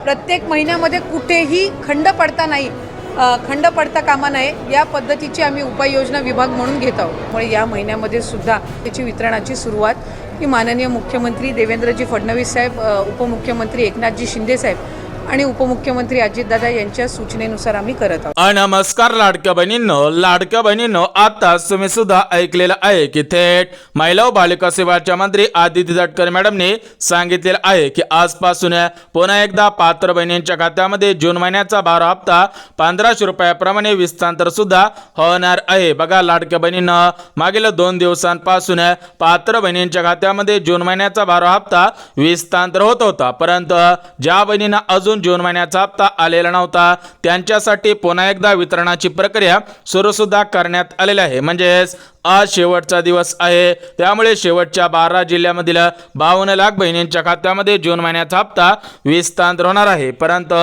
प्रत्येक महिन्यामध्ये कुठेही खंड पडता कामा नये या पद्धतीची आम्ही उपाययोजना विभाग म्हणून घेत आहोत। त्यामुळे या महिन्यामध्ये सुद्धा त्याची वितरणाची सुरुवात ही माननीय मुख्यमंत्री देवेंद्रजी फडणवीस साहेब, उपमुख्यमंत्री एकनाथजी शिंदे साहेब आणि उपमुख्यमंत्री अजितदादा यांच्या सूचनेनुसार आम्ही करत आहोत। नमस्कार लाडक्या बहिणींनो, आता तुम्ही सुद्धा ऐकलेलं आहे की थेट महिला व बालिका सेवाच्या मंत्री आदिती तटकरे मॅडमने सांगितलेलं आहे की आजपासून पुन्हा एकदा पात्र बहिणींच्या खात्यामध्ये जून महिन्याचा 12 हप्ता 1500 रुपयाप्रमाणे विस्तांतर सुद्धा होणार आहे। बघा लाडक्या बहिणींनो, मागील 2 दिवसांपासून पात्र बहिणींच्या खात्यामध्ये जून महिन्याचा 12 हप्ता विस्तांतर होत होता, परंतु ज्या बहिणींना अजून जून महिन्याचा हप्ता आलेला नव्हता त्यांच्यासाठी पुन्हा एकदा वितरणाची प्रक्रिया सुरू सुद्धा करण्यात आलेली आहे। म्हणजेच आज शेवटचा दिवस आहे, त्यामुळे शेवटच्या 12 जिल्ह्यामधील 52 लाख बहिणींच्या खात्यामध्ये जून महिन्याचा हप्ता विस्तांतर होणार आहे। परंतु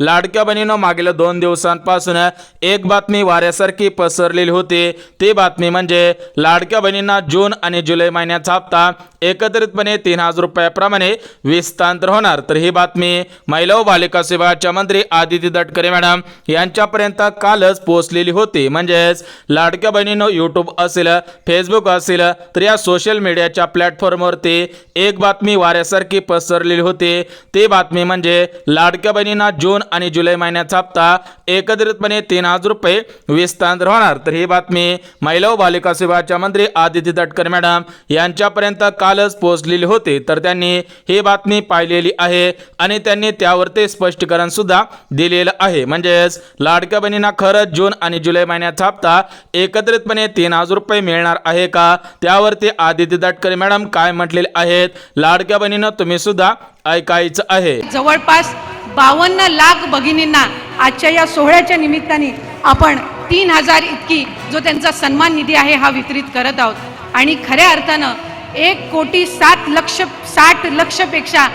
लाडक्या बहिणींनो, मागील 2 दिवसांपासून एक बातमी वाऱ्यासारखी पसरलेली होती। ती बातमी म्हणजे लाडक्या बहिणींना जून आणि जुलै महिन्याचा हप्ता एकत्रितपणे 3000 रुपयाप्रमाणे विस्तांतर होणार। तर ही बातमी महिला व बालिका सेवाच्या मंत्री आदिती तटकरे मॅडम यांच्यापर्यंत कालच पोहोचलेली होती। म्हणजेच लाडक्या बहिणींनो, यूट्यूब असेल, फेसबुक असेल, तर या सोशल मीडियाच्या प्लॅटफॉर्मवरती एक बातमी वाऱ्यासारखी पसरलेली होती। ती बातमी म्हणजे लाडक्या बहिणींना जून आणि जुलै महिन्याचा हप्ता एकत्रितपणे 3000 रुपये विस्तांतर होणार। तर ही बातमी महिला व बालिका सेवाच्या मंत्री आदिती तटकरे मॅडम यांच्यापर्यंत कालच पोहोचलेली होती। तर त्यांनी ही बातमी पाहिलेली आहे आणि त्यांनी त्यावरती स्पष्टीकरण सुद्धा दिलेलं आहे। म्हणजेच लाडक्या बहिणींना खरंच जून आणि जुलै महिन्याचा हप्ता एकत्रितपणे 3000 रुपये मिळणार आहे का, त्यावरती आदिती तटकरे मॅडम काय म्हटलेले आहेत लाडक्या बहिणींनो, तुम्ही सुद्धा ऐकायचं आहे। जवळपास 52 लाख भगिनींना आजच्या या सोहळ्याच्या निमित्ताने आपण 3000 इतकी जो त्यांचा सन्मान निधी आहे हा वितरित करत आहोत। आणि खऱ्या अर्थानं 1,60,00,000 पेक्षा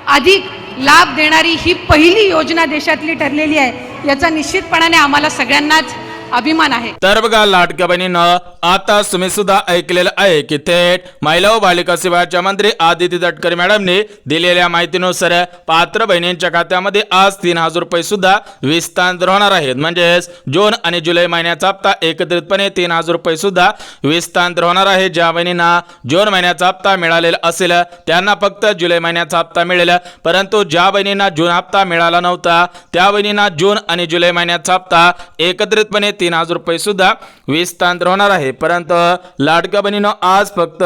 अधिक लाभ देणारी ही पहिली योजना देशातली ठरलेली आहे। याचा निश्चितपणाने आम्हाला सगळ्यांनाच अभिमान आहे। तर बघा लाडक्या बहिणींनो, आता तुम्ही सुद्धा ऐकलेलं आहे की थेट महिला व बालिका सेवाच्या मंत्री आदिती तटकरे मॅडमने दिलेल्या माहितीनुसार पात्र बहिणींच्या खात्यामध्ये आज 3000 रुपये सुद्धा विस्तांतर होणार आहेत। म्हणजेच जून आणि जुलै महिन्याचा हप्ता एकत्रितपणे 3000 रुपये सुद्धा विस्तांतर होणार आहे। ज्या बहिणींना जून महिन्याचा हप्ता मिळालेला असेल त्यांना फक्त जुलै महिन्याचा हप्ता मिळेल, परंतु ज्या बहिणींना जून हप्ता मिळाला नव्हता त्या बहिणींना जून आणि जुलै महिन्याचा हप्ता एकत्रितपणे 3000 रुपये सुद्धा विस्तांतर होणार आहे। परंतु लाडक्या बहिणींनो, आज फक्त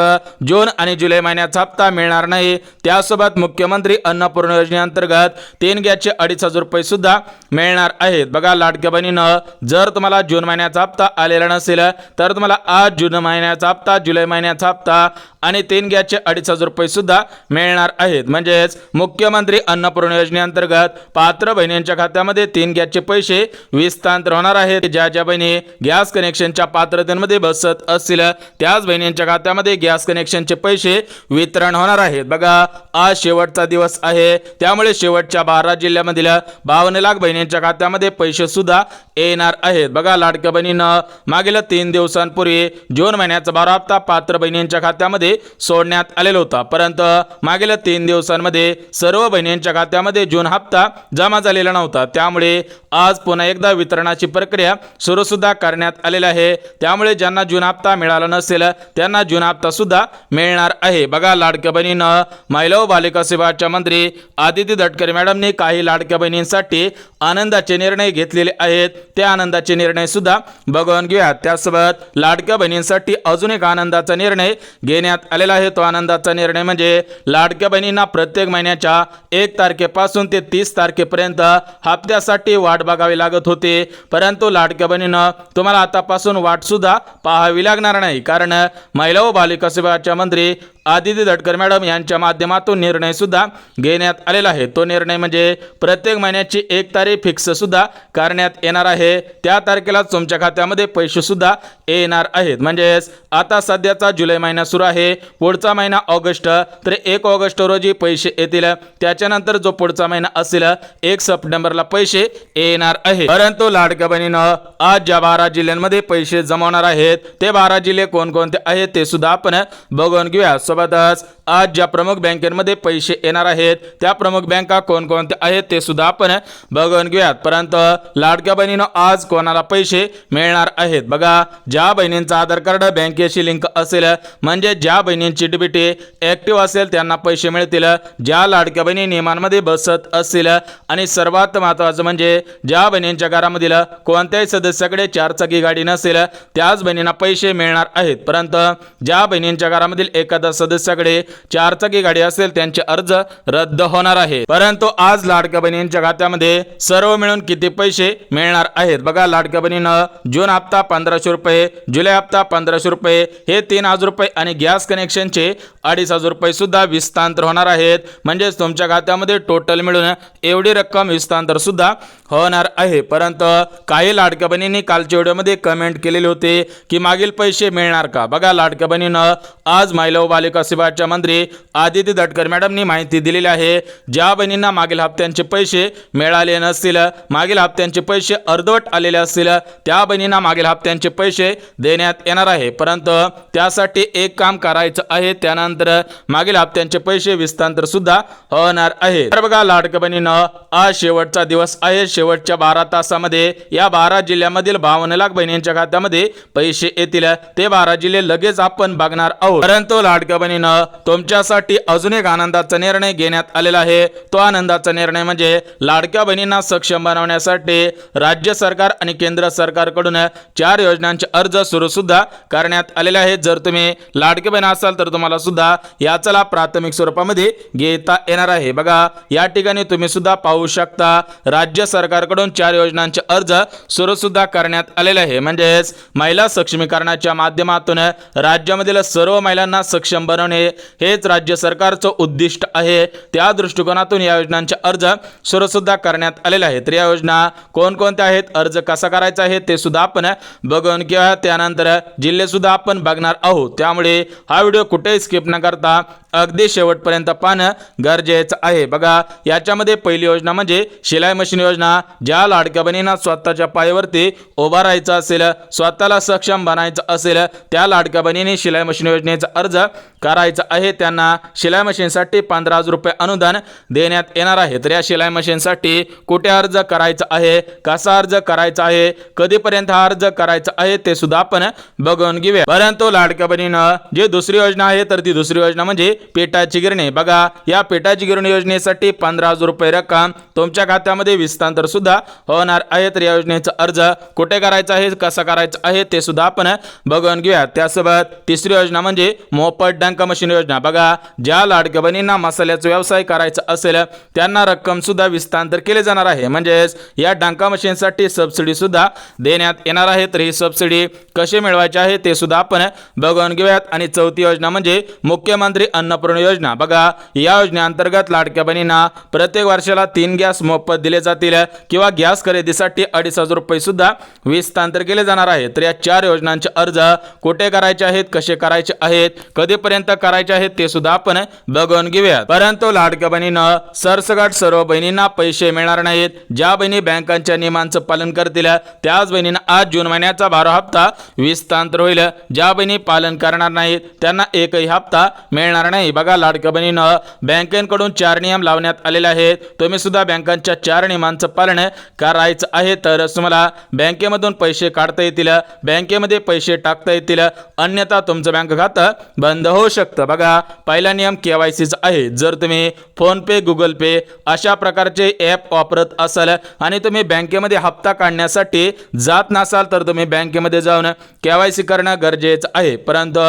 जून आणि जुलै महिन्याचा हप्ता मिळणार नाही, त्यासोबत मुख्यमंत्री अन्नपूर्णा योजनेअंतर्गत 3 गॅसचे 2500 रुपये सुद्धा मिळणार आहेत। बघा लाडक्या बहिणींनो, जर तुम्हाला जून महिन्याचा हप्ता आलेला नसेल तर तुम्हाला आज जून महिन्याचा हप्ता, जुलै महिन्याचा हप्ता आणि 3 गॅसचे 2500 रुपये सुद्धा मिळणार आहेत। म्हणजेच मुख्यमंत्री अन्नपूर्णा योजनेअंतर्गत पात्र बहिणींच्या खात्यामध्ये 3 गॅसचे पैसे विस्तांतर होणार आहेत। ज्या बहिणी गॅस कनेक्शनच्या पात्रतेमध्ये बसत असतील त्याच बहिणींच्या खात्यामध्ये गॅस कनेक्शनचे पैसे वितरण होणार आहेत। बघा आज शेवटचा दिवस आहे, त्यामुळे शेवटच्या 12 जिल्ह्यामधील 52 लाख बहिणींच्या खात्यामध्ये पैसे सुद्धा येणार आहेत। बघा लाडक्या बहिणींनो, मागील 3 दिवसांपूर्वी जून महिन्याचा 12 हप्ता पात्र बहिणींच्या खात्यामध्ये सोडण्यात आलेला होता, परंतु मागील 3 दिवसांमध्ये सर्व बहिणींच्या खात्यामध्ये जून हप्ता जमा झालेला नव्हता। त्यामुळे आज पुन्हा एकदा वितरणाची प्रक्रिया सुरू सुद्धा करण्यात आलेला आहे। त्यामुळे ज्यांना जून हप्ता मिळाला नसेल त्यांना जून हप्ता सुद्धा मिळणार आहे। बघा लाडक्या बहिणींनो, महिला व बालिका सेवाच्या मंत्री आदिती तटकरे मॅडमने काही लाडक्या बहिणींसाठी आनंदाचे निर्णय घेतलेले आहेत। ते आनंदाचे निर्णय सुद्धा बघून घेऊया। त्यासोबत लाडक्या बहिणींसाठी अजून एक आनंदाचा निर्णय घेण्यात आलेला आहे। तो आनंदाचा निर्णय म्हणजे लाडक्या बहिणींना प्रत्येक महिन्याच्या 1 तारखेपासून ते 30 तारखेपर्यंत हप्त्यासाठी वाट बघावी लागत होती, परंतु लाडक्या बहिणींनो, तुम्हाला आतापासून वाट सुद्धा पाहावी लागणार नाही, कारण महिला व बालिका सेवाच्या मंत्री आदिती तटकरे मॅडम यांच्या माध्यमातून निर्णय सुद्धा घेण्यात आलेला आहे। तो निर्णय म्हणजे प्रत्येक महिन्याची 1 तारीख फिक्स सुद्धा करण्यात येणार आहे। त्या तारखेला तुमच्या खात्यामध्ये पैसे सुद्धा येणार आहेत। म्हणजेच आता सध्याचा जुलै महिना सुरू आहे, पुढचा महिना ऑगस्ट, तर 1 ऑगस्ट रोजी पैसे येतील। त्याच्यानंतर जो पुढचा महिना असेल 1 सप्टेंबरला पैसे येणार आहे। परंतु लाडक्या बहिणींनो, आज ज्या 12 जिल्ह्यांमध्ये पैसे जमवणार आहेत ते 12 जिल्हे कोणकोणते आहेत ते सुद्धा आपण बघून घेऊया। सोबतच आज ज्या प्रमुख बँकेमध्ये पैसे येणार आहेत त्या प्रमुख बँका कोणकोणत्या आहेत ते सुद्धा आपण बघून घेऊयात। परंतु लाडक्या बहिणीनं आज कोणाला पैसे मिळणार आहेत बघा, ज्या बहिणींचं आधार कार्ड बँकेशी लिंक असेल म्हणजे ज्या बहिणींची डीबीटी ऍक्टिव्ह असेल त्यांना पैसे मिळतील, ज्या लाडक्या बहिणी नियमांमध्ये बसत असतील आणि सर्वात महत्त्वाचं म्हणजे ज्या बहिणींच्या घरामधील कोणत्याही सदस्याकडे चारचाकी गाडी नसेल त्याच बहिणींना पैसे मिळणार आहेत। परंतु ज्या बहिणींच्या घरामधील एखाद्या सदस्याकडे चारचाकी गाडी असेल त्यांचे अर्ज रद्द होणार आहे। परंतु आज लाडक्या बहिणींच्या खात्यामध्ये सर्व मिळून किती पैसे मिळणार आहेत बघा, लाडक्या बहिणीनं जून हप्ता 1500 रुपये, जुलै हप्ता 1500 रुपये, हे 3000 रुपये आणि गॅस कनेक्शनचे 2500 रुपये सुद्धा विस्तांतर होणार आहेत। म्हणजेच तुमच्या खात्यामध्ये टोटल मिळून एवढी रक्कम विस्तांतर सुद्धा होणार आहे। परंतु काही लाडक्या बहिणींनी कालच्या व्हिडिओमध्ये कमेंट केलेले होते की मागील पैसे मिळणार का बघा, लाडक्या बहिणीनं आज महिला व बालिका विभागाच्या मंत्री आदिती तटकरे मॅडमनी माहिती दिलेली आहे। ज्या बहिणींना मागील हप्त्यांचे पैसे मिळाले नसतील, मागील हप्त्यांचे पैसे अर्धवट आलेले असतील त्या बहिणींना मागील हप्त्यांचे पैसे देण्यात येणार आहे। परंतु त्यासाठी एक काम करायचं आहे, त्यानंतर मागील हप्त्यांचे पैसे विस्तांतर सुद्धा होणार आहे। तर बघा लाडक्या बहिणीनं आज शेवटचा दिवस आहे, शेवटच्या 12 तासामध्ये या 12 जिल्ह्यामधील 52 लाख बहिणींच्या खात्यामध्ये पैसे येतील। ते 12 जिल्हे लगेच आपण बघणार आहोत। परंतु लाडक्या बहिणीनं तुमच्यासाठी अजून एक आनंदाचा निर्णय घेण्यात आलेला आहे। तो आनंदाचा निर्णय म्हणजे लाडक्या बहिणींना सक्षम बनवण्यासाठी राज्य सरकार आणि केंद्र सरकारकडून 4 योजनांचे अर्ज सुरू सुद्धा करण्यात आलेले आहेत। जर तुम्ही लाडके बहीण असाल तर तुम्हाला सुद्धा याचा लाभ प्राथमिक स्वरूपामध्ये घेता येणार आहे। बघा या ठिकाणी तुम्ही सुद्धा पाहू शकता राज्य सरकारकडून 4 योजनांचे अर्ज सुरू सुद्धा करण्यात आलेले आहे। म्हणजेच महिला सक्षमीकरणाच्या माध्यमातून राज्यामधील सर्व महिलांना सक्षम बनवणे हेच राज्य सरकारचं उद्दिष्ट आहे। त्या दृष्टिकोनातून या योजनांचे अर्ज सुरू सुद्धा करण्यात आलेले आहेत। तर या योजना कोणकोणत्या आहेत, अर्ज कसा करायचा आहे ते सुद्धा आपण बघून घेऊया। त्यानंतर जिल्हे सुद्धा आपण बघणार आहोत, त्यामुळे हा व्हिडिओ कुठेही स्किप न करता अगदी शेवटपर्यंत पाहणं गरजेचं आहे। बघा याच्यामध्ये पहिली योजना म्हणजे शिलाई मशीन योजना। ज्या लाडक्या बहिणींना स्वतःच्या पायावरती उभा राहायचं असेल, स्वतःला सक्षम बनायचं असेल त्या लाडक्या बहिणींनी शिलाई मशीन योजनेचा अर्ज करायचा आहे। त्यांना शिलाई मशीनसाठी 15,000 रुपये अनुदान देण्यात येणार आहे। तर या शिलाई मशीनसाठी कुठे अर्ज करायचा आहे, कसा अर्ज करायचा आहे, कधीपर्यंत हा अर्ज करायचा आहे ते सुद्धा आपण बघून घेऊया। परंतु लाडक्या बहिणीनं जी दुसरी योजना आहे तर ती दुसरी योजना म्हणजे पेटाची गिरणी। बघा या पेटाची गिरणी योजनेसाठी 15,000 रुपये रक्कम तुमच्या खात्यामध्ये विस्तांतर सुद्धा होणार आहे। तर या योजनेचा अर्ज कुठे करायचा आहे, कसा करायचा आहे ते सुद्धा आपण बघून घेऊया। त्यासोबत तिसरी योजना म्हणजे मोफत डंका मशीन योजना। बघा ज्या लाडक्या बहिणींना मसाल्याचा व्यवसाय करायचा असेल त्यांना रक्कम सुद्धा विस्तांतर केले जाणार आहे। म्हणजेच या डंका मशीनसाठी सबसिडी सुद्धा देण्यात येणार आहे। तर ही सबसिडी कशी मिळवायची आहे ते सुद्धा आपण बघून घेऊयात। आणि चौथी योजना म्हणजे मुख्यमंत्री अन्नपूर्णा योजना। बघा या योजनेअंतर्गत लाडक्या बहिणींना प्रत्येक वर्षाला 3 गॅस मोफत दिले जातील किंवा गॅस खरेदीसाठी 2500 रुपये सुद्धा विस्तांतर केले जाणार आहे। तर या 4 योजनांचे अर्ज कुठे करायचे आहेत, कसे करायचे आहेत, कधीपर्यंत करायचे आहेत ते सुद्धा आपण बघून घेऊया। परंतु लाडक्या बहिणीनं सरसकट सर्व बहिणींना पैसे मिळणार नाहीत। ज्या बहिणी बँकांच्या नियमांचं पालन करतील त्याच बहिणींना आज जून महिन्याचा 12 हप्ता विस्तांतर होईल। ज्या बहिणी पालन करणार नाहीत त्यांना एकही हप्ता मिळणार नाही। बघा लाडक्या बहिणीनं बँकेकडून 4 नियम लावण्यात आलेले आहेत। तुम्ही सुद्धा बँकांच्या 4 नियमांचं पालन करायचं आहे तरच तुम्हाला बँकेमधून पैसे काढता येतील, बँकेमध्ये पैसे टाकता येतील, अन्यथा तुमचं बँक खातं बंद होऊ शकतं। बघा पहिला नियम केवायसीचा आहे। जर तुम्ही फोन पे, गुगल पे अशा प्रकारचे ॲप वापरत असाल आणि तुम्ही बँकेमध्ये हप्ता काढण्यासाठी जात नसाल तर तुम्ही बँकेमध्ये जाऊन केवायसी करणं गरजेचं आहे। परंतु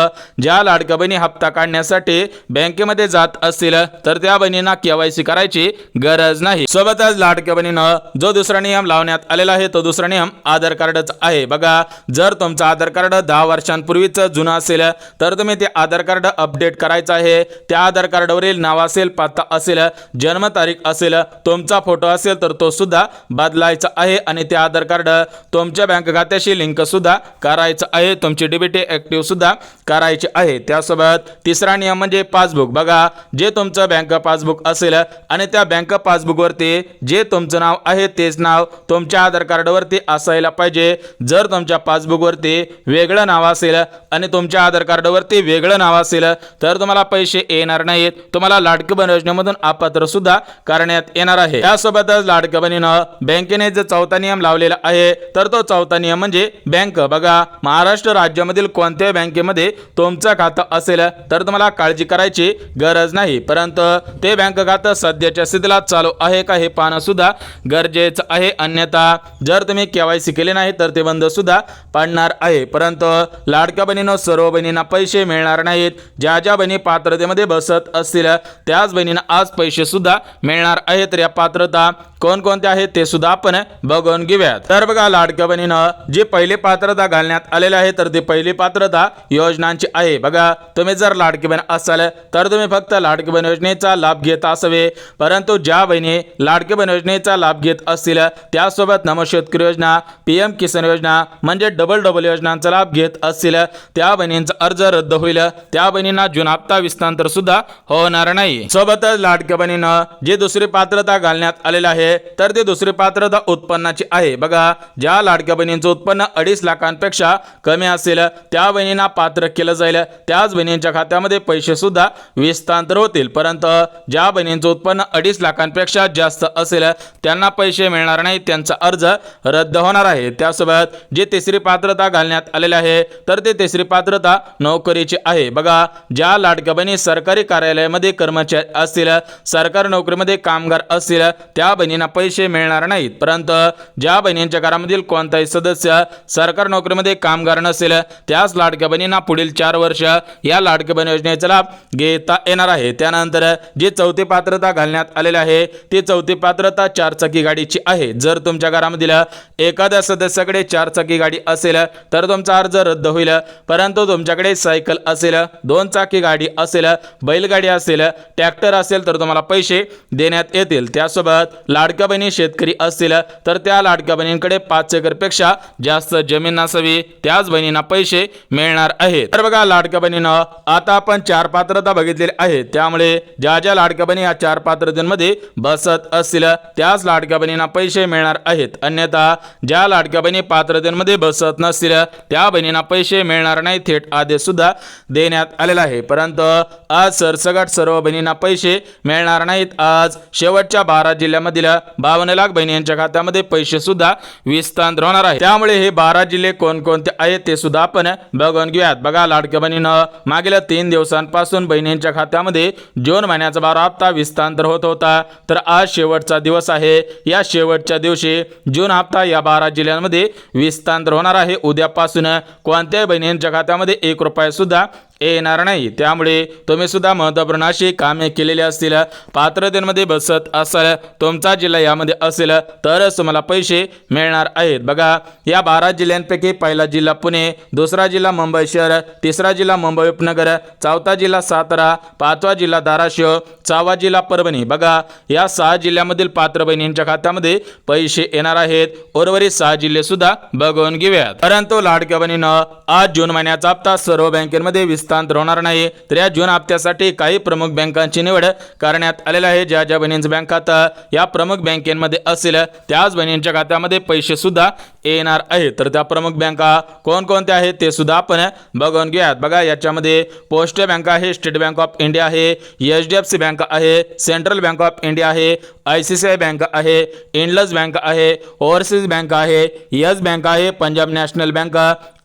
ज्या लाडक्या बहिणी हप्ता काढण्यासाठी बँकेमध्ये जात असतील तर त्या बहिणींना केवायसी करायची गरज नाही। सोबतच लाडक्या बहिणीनं जो दुसरा नियम लावण्यात आलेला आहे तो दुसरा नियम आधार कार्डचा आहे। बघा जर तुमचं आधार कार्ड 10 वर्षांपूर्वीचं जुनं असेल तर तुम्ही ते आधार कार्ड अपडेट करायचं आहे। त्या आधार कार्डवरील नाव असेल, पत्ता असेल, जन्मतारीख असेल, तुमचा फोटो असेल तर तो सुद्धा बदलायचा आहे आणि ते आधार कार्ड तुमच्या बँक खात्याशी लिंक सुद्धा करायचं आहे। तुमची डीबीटी ऍक्टिव्ह सुद्धा करायची आहे। त्यासोबत तिसरा नियम म्हणजे पासबुक बघा, जे तुमचं बँक पासबुक असेल आणि त्या बँक पासबुकवरती जे तुमचं नाव आहे तेच नाव तुमच्या आधार कार्डवरती असायला पाहिजे. जर तुमच्या पासबुकवरती वेगळं नाव असेल आणि तुमच्या आधार कार्डवरती वेगळं नाव असेल तर तुम्हाला पैसे येणार नाहीत. तुम्हाला लाडकी बहीण योजनेमधून अपात्र सुद्धा करण्यात येणार आहे. त्यासोबतच लाडकी बहिणीनं बँकेने जो चौथा नियम लावलेला आहे तर तो चौथा नियम म्हणजे बँक बघा, महाराष्ट्र राज्यामधील कोणत्याही बँकेमध्ये तुमचं खातं असेल तर तुम्हाला काळजी करायची गरज नाही, परंतु ते बँक खातं सध्याच्या स्थितीला चालू आहे का हे पाहणं सुद्धा गरजेचं आहे. अन्यथा जर तुम्ही KYC केले नाही तर ते बंद सुद्धा पडणार आहे. परंतु लाडक्या बहिणीनं सर्व बहिणींना पैसे मिळणार नाहीत. ज्या ज्या बहिणी पात्रतेमध्ये बसत असतील त्याच बहिणींना आज पैसे सुद्धा मिळणार आहेत. तर या पात्रता कोणकोणत्या आहेत ते सुद्धा आपण बघून घेऊयात. तर बघा, लाडक्या बहिणीनं जी पहिली पात्रता घालण्यात आलेली आहे तर ती पहिली पात्रता योजनांची आहे. बघा, तुम्ही जर लाडकी बहीण असाल तर तुम्ही फक्त लाडकी बहीण योजनेचा लाभ घेत असावे, परंतु ज्या बहिणी लाडकी बहीण योजनेचा लाभ घेत असतील त्यासोबत नमो शेतकरी योजना, PM किसान योजना म्हणजे डबल योजनांचा लाभ घेत असतील त्या बहिणींचा अर्ज रद्द होईल. त्या बहिणींना जून हप्ता विस्तांतर सुद्धा होणार नाही. सोबतच लाडक्या बहिणीनं जी दुसरी पात्रता घालण्यात आलेली आहे तर ती दुसरी पात्रता उत्पन्नाची आहे. बघा, ज्या लाडक्या बहिणींचं उत्पन्न 2.5 लाखांपेक्षा कमी असेल त्या बहिणींना पात्र केलं जाईल. त्याच बहिणींच्या खात्यामध्ये पैसे सुद्धा विस्तांतर होतील, परंतु ज्या बहिणींचं उत्पन्न 2.5 लाखांपेक्षा जास्त असेल त्यांना पैसे मिळणार नाही, त्यांचा अर्ज रद्द होणार आहे. त्यासोबत जी तिसरी पात्रता घालण्यात आलेली आहे तर ती तिसरी पात्रता नोकरीची आहे. बघा, ज्या लाडक्या बहिणी सरकारी कार्यालयामध्ये कर्मचारी असतील, सरकारी नोकरीमध्ये कामगार असतील त्या बहिणींना पैसे मिळणार नाहीत, परंतु ज्या बहिणींच्या घरामधील कोणताही सदस्य सरकारी नोकरीमध्ये कामगार नसेल त्याच लाडक्या बहिणींना पुढील 4 वर्ष या लाडकी बहीण योजनेचा लाभ घेता येणार आहे. त्यानंतर जी चौथी पात्रता घालण्यात आलेली आहे ती चौथी पात्रता 4 चाकी गाडीची आहे. जर तुमच्या घरामधील एखाद्या सदस्याकडे 4 चाकी गाडी असेल तर तुमचा अर्ज रद्द होईल, परंतु तुमच्याकडे सायकल असेल, 2 चाकी गाडी असेल, बैलगाडी असेल, ट्रॅक्टर असेल तर तुम्हाला पैसे देण्यात येतील. त्यासोबत लाडक्या बहिणी शेतकरी असतील तर त्या लाडक्या बहिणींकडे 5 एकरपेक्षा जास्त जमीन नसावी, त्याच बहिणींना पैसे मिळणार आहेत. तर बघा, लाडक्या बहिणीनं आता आपण 4 पात्रता बघितलेली आहेत, त्यामुळे ज्या ज्या लाडक्या बहिणी या 4 पात्रतेमध्ये बसत असतील त्याच लाडक्या बहिणींना पैसे मिळणार आहेत. अन्यथा ज्या लाडक्या बहिणी पात्रतेमध्ये बसत नसतील त्या बहिणींना पैसे मिळणार नाही. थेट आदेश सुद्धा देण्यात आलेला आहे, परंतु आज सरसकट सर्व बहिणींना पैसे मिळणार नाहीत. आज शेवटच्या 12 जिल्ह्यामधील 52 लाख बहिणींच्या खात्यामध्ये पैसे सुद्धा विस्तांतर होणार आहे. त्यामुळे हे 12 जिल्हे कोणकोणते आहेत ते सुद्धा आपण बघून घेऊयात. बघा, लाडक्या बहिणीनं मागील 3 दिवसांपासून बहिणींच्या खात्यामध्ये जून महिन्याचा 12 हप्ता विस्तांतर होत होता, तर आज शेवटचा दिवस आहे. या शेवटच्या दिवशी जून हप्ता या 12 जिल्ह्यांमध्ये विस्तांतर होणार आहे. उद्यापासून कोणत्याही बहिणींच्या खात्यामध्ये 1 रुपया सुद्धा येणार नाही. त्यामुळे तुम्ही सुद्धा महत्त्वपूर्ण अशी कामे केलेली असतील, पात्रतेमध्ये बसत असाल, तुमचा जिल्हा यामध्ये असेल तरच तुम्हाला पैसे मिळणार आहेत. बघा, या 12 जिल्ह्यांपैकी पहिला जिल्हा पुणे, दुसरा जिल्हा मुंबई शहर, तिसरा जिल्हा मुंबई उपनगर, चौथा जिल्हा सातारा, 5वा जिल्हा धाराशिव, 6वा जिल्हा परभणी. बघा, या 6 जिल्ह्यामधील पात्र बहिणींच्या खात्यामध्ये पैसे येणार आहेत. उर्वरित 6 जिल्हे सुद्धा बघून घेऊयात. परंतु लाडक्या बहिणीनं आज जून महिन्याचा हप्ता सर्व बँकेमध्ये विस्तांतर होणार नाही, तर या जून हप्त्यासाठी काही प्रमुख बँकांची निवड करण्यात आलेली आहे. ज्या ज्या बहिणींचं बँक खातं या प्रमुख बँकेमध्ये असेल त्याच बहिणींच्या खात्यामध्ये पैसे सुद्धा येणार आहेत. तर त्या प्रमुख बँका कोणकोणत्या आहेत ते सुद्धा आपण बघून घेऊयात. बघा, याच्यामध्ये पोस्ट बँक आहे, स्टेट बँक ऑफ इंडिया आहे, HDFC बँक आहे, सेंट्रल बँक ऑफ इंडिया आहे, ICICI बँक आहे, इंडस बँक आहे, ओव्हरसीज बँक आहे, येस बँक आहे, Punjab national bank,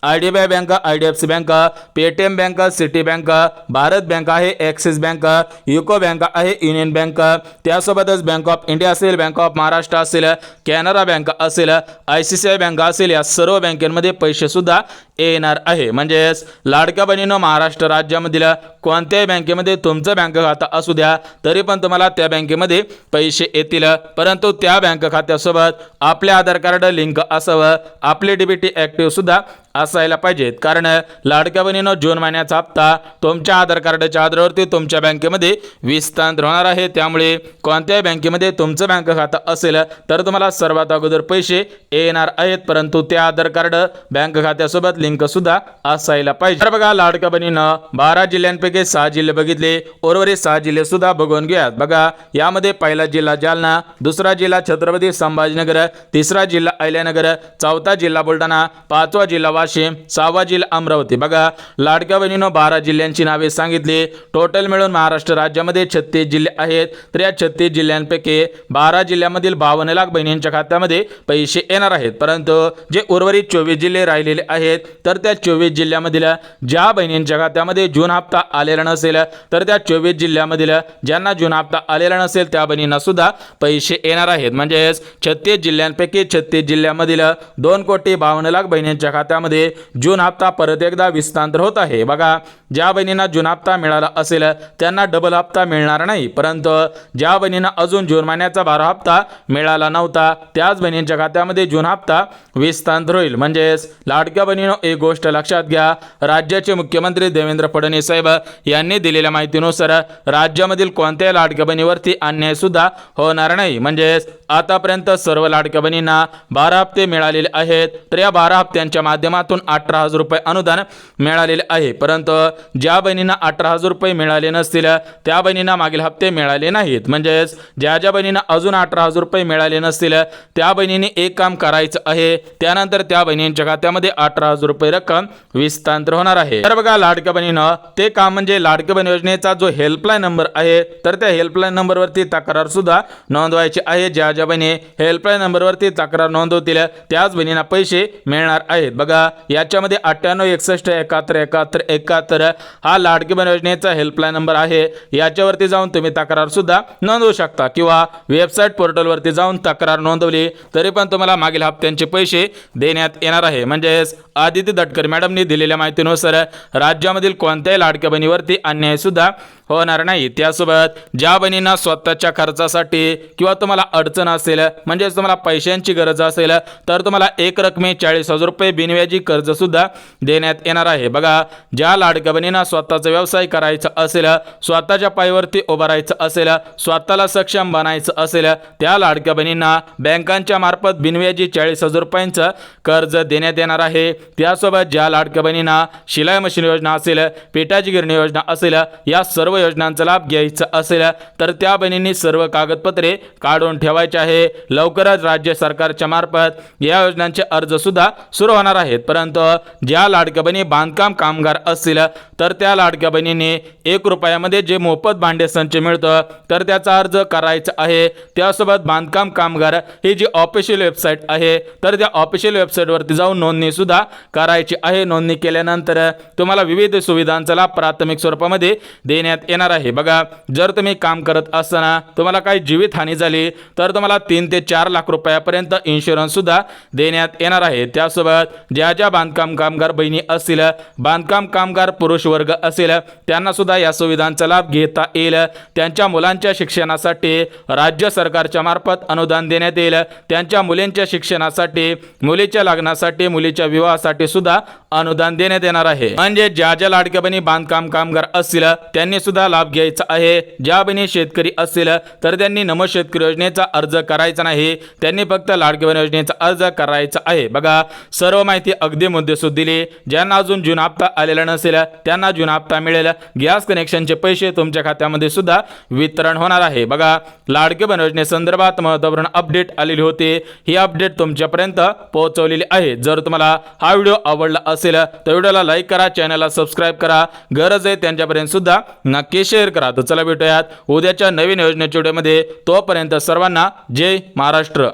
IDBI bank, IDFC bank, Paytm bank, city bank, Bharat bank आहे, axis bank, UCO bank आहे, union bank, त्यासोबतच bank of India असेल, bank of Maharashtra असेल, कॅनरा बँक असेल, ICICI बँक असेल, या सर्व बँकेमध्ये पैसे सुद्धा येणार आहे. म्हणजेच लाडक्या बहिणीनं महाराष्ट्र राज्यामधील कोणत्याही बँकेमध्ये तुमचं बँक खातं असू द्या तरी पण तुम्हाला त्या बँकेमध्ये पैसे येतील, परंतु त्या बँक खात्यासोबत आपले आधार कार्ड लिंक असावं, आपले DBT ॲक्टिव्ह सुद्धा असायला पाहिजेत. कारण लाडक्या बहिणीनं जून महिन्याचा हप्ता तुमच्या आधार कार्डाच्या आधारावरती तुमच्या बँकेमध्ये विस्तांतर होणार आहे. त्यामुळे कोणत्याही बँकेमध्ये तुमचं बँक खातं असेल तर तुम्हाला सर्वात अगोदर पैसे येणार आहेत. आहेत, परंतु ते आधार कार्ड बँक खात्यासोबत लिंक सुद्धा असायला पाहिजे. तर बघा लाडक्या बहिणीनं 12 जिल्ह्यांपैकी 6 जिल्हे बघितले, उर्वरित 6 जिल्हे सुद्धा बघून घेऊयात. बघा यामध्ये पहिला जिल्हा जालना, दुसरा जिल्हा छत्रपती संभाजीनगर, तिसरा जिल्हा अहिल्यानगर, चौथा जिल्हा बुलढाणा, पाचवा जिल्हा वाशिम, 6वा जिल्हा अमरावती. बघा लाडक्या बहिणीनं 12 जिल्ह्यांची नावे सांगितली. टोटल मिळून महाराष्ट्र राज्यामध्ये 36 जिल्हे आहेत. तर या 36 जिल्ह्यांपैकी 12 जिल्ह्यांमधील 52 लाख बहिणींच्या खात्यामध्ये पैसे येणार आहेत. परंतु जे उर्वरित 24 जिल्हे राहिलेले आहेत, तर त्या 24 जिल्ह्यामधील ज्या बहिणींच्या खात्यामध्ये जून हप्ता आलेला नसेल, तर त्या 24 जिल्ह्यामधील ज्यांना जून हप्ता आलेला नसेल त्या बहिणींना सुद्धा पैसे येणार आहेत. म्हणजेच 36 जिल्ह्यांपैकी 36 जिल्ह्यामधील 2,52,00,000 बहिणींच्या खात्यामध्ये जून हप्ता परत एकदा विस्तांतर होत आहे. बघा ज्या बहिणींना जून हप्ता मिळाला असेल त्यांना डबल हप्ता मिळणार नाही, परंतु ज्या बहिणींना अजून जून महिन्याचा 12 हप्ता मिळाला नव्हता त्याच बहिणींच्या खात्यामध्ये जून हप्ता विस्तांतर होईल. म्हणजेच लाडक्या बहिणीनं एक गोष्ट लक्षात घ्या, राज्याचे मुख्यमंत्री देवेंद्र फडणवीस साहेब यांनी दिलेल्या माहितीनुसार राज्यामधील कोणत्याही लाडक्या बहिणीवरती अन्याय सुद्धा होणार नाही. म्हणजेच आतापर्यंत सर्व लाडक्या बहिणींना 12 हप्ते मिळालेले आहेत. तर या 12 हप्त्यांच्या माध्यमातून 18,000 रुपये अनुदान मिळालेले आहे. परंतु ज्या बहिणींना 18,000 रुपये मिळाले नसतील त्या बहिणींना मागील हप्ते मिळाले नाहीत. म्हणजेच ज्या बहिणींना अजून 18,000 रुपये मिळाले नसतील त्या बहिणींनी एक काम करायचं आहे, त्यानंतर त्या बहिणींच्या खात्यामध्ये 18,000 रुपये रक्कम विस्तांतर होणार आहे. तर बघा लाडक्या बहिणीनं ते काम म्हणजे लाडक्या बहीण योजनेचा जो हेल्पलाईन नंबर आहे, तर त्या हेल्पलाईन नंबरवरती तक्रार सुद्धा नोंदवायची आहे. ज्या बहिणी हेल्पलाईन नंबरवरती तक्रार नोंदवतील त्याच बहिणींना पैसे मिळणार आहेत. बघा याच्यामध्ये 98 61 71 71 71 हा लाडकी बहीण योजनेचा हेल्पलाईन नंबर आहे. याच्यावरती जाऊन तुम्ही तक्रार सुद्धा नोंदवू शकता किंवा वेबसाईट पोर्टलवरती जाऊन तक्रार नोंदवली तरी पण तुम्हाला मागील हप्त्यांचे पैसे देण्यात येणार आहे. म्हणजेच आदिती तटकरे मॅडमनी दिलेल्या माहितीनुसार राज्यामधील कोणत्याही लाडक्या बहिणीवरती अन्याय सुद्धा होणार नाही. त्यासोबत ज्या बहिणींना स्वतःच्या खर्चासाठी किंवा तुम्हाला अडचण असेल, म्हणजेच तुम्हाला पैशांची गरज असेल, तर तुम्हाला एक रकमे 40,000 रुपये बिनव्याजी कर्ज सुद्धा देण्यात येणार आहे. बघा ज्या लाडक्या बहिणींना स्वतःचा व्यवसाय करायचा असेल, स्वतःच्या पायावरती उभं राहायचं असेल, स्वतःला सक्षम बनायचं असेल, त्या लाडक्या बहिणींना बँकांच्या मार्फत बिनव्याजी 40,000 रुपयांचं कर्ज देण्यात येणार आहे. त्यासोबत ज्या लाडक्या बहिणींना शिलाई मशीन योजना असेल, पिठाची गिरणी योजना असेल, या सर्व योजनांचा लाभ घ्यायचा असेल तर त्या बहिणींनी सर्व कागदपत्रे काढून ठेवायचे आहे. लवकरच राज्य सरकारच्या मार्फत या योजनांचे अर्ज सुद्धा सुरू होणार आहेत. परंतु ज्या लाडक्या बहिणी बांधकाम कामगार असतील तर त्या लाडक्या बहिणींनी 1 रुपयामध्ये जे मोफत भांडे संच मिळतं तर त्याचा अर्ज करायचा आहे. त्यासोबत बांधकाम कामगार ही जी ऑफिशियल वेबसाईट आहे तर त्या ऑफिशियल वेबसाईटवरती जाऊन नोंदणी सुद्धा करायची आहे. नोंदणी केल्यानंतर तुम्हाला विविध सुविधांचा लाभ प्राथमिक स्वरूपामध्ये देण्यात येणार आहे. बघा जर तुम्ही काम करत असताना तुम्हाला काही जीवितहानी झाली तर तुम्हाला 3 ते 4 लाख रुपयापर्यंत इन्शुरन्स सुद्धा देण्यात येणार आहे. त्यासोबत ज्या बांधकाम कामगार बहिणी असतील, बांधकाम कामगार पुरुष वर्ग असेल, त्यांना सुद्धा या सुविधांचा लाभ घेता येईल. त्यांच्या मुलांच्या शिक्षणासाठी राज्य सरकारच्या मार्फत अनुदान देण्यात येईल. त्यांच्या मुलींच्या शिक्षणासाठी, मुलीच्या लग्नासाठी, मुलीच्या विवाहासाठी सुद्धा अनुदान देण्यात येणार आहे. म्हणजे ज्या लाडक्या बहिणी बांधकाम कामगार असतील त्यांनी सुद्धा लाभ घ्यायचा आहे. ज्या बहिणी शेतकरी असतील तर त्यांनी नमो शेतकरी योजनेचा अर्ज करायचा नाही, त्यांनी फक्त लाडकी बहीण योजनेचा अर्ज करायचा आहे. बघा सर्व माहिती अगदी मुद्देसूद दिली. ज्यांना अजून जून हप्ता आलेला नसेल त्यांना जून हप्ता मिळेल. गॅस कनेक्शनचे पैसे तुमच्या खात्यामध्ये सुद्धा वितरण होणार आहे. बघा लाडकी बहीण योजनेसंदर्भात महत्त्वपूर्ण अपडेट आलेली होती. ही अपडेट तुमच्यापर्यंत पोहोचवलेली आहे. जर तुम्हाला हा व्हिडिओ आवडला असेल तर व्हिडिओला लाईक करा, चॅनलला सबस्क्राईब करा, गरज आहे त्यांच्यापर्यंत सुद्धा नक्की शेअर करा. तर चला भेटूयात उद्याच्या नवीन योजनेच्या व्हिडिओमध्ये. तोपर्यंत सर्वांना जय महाराष्ट्र.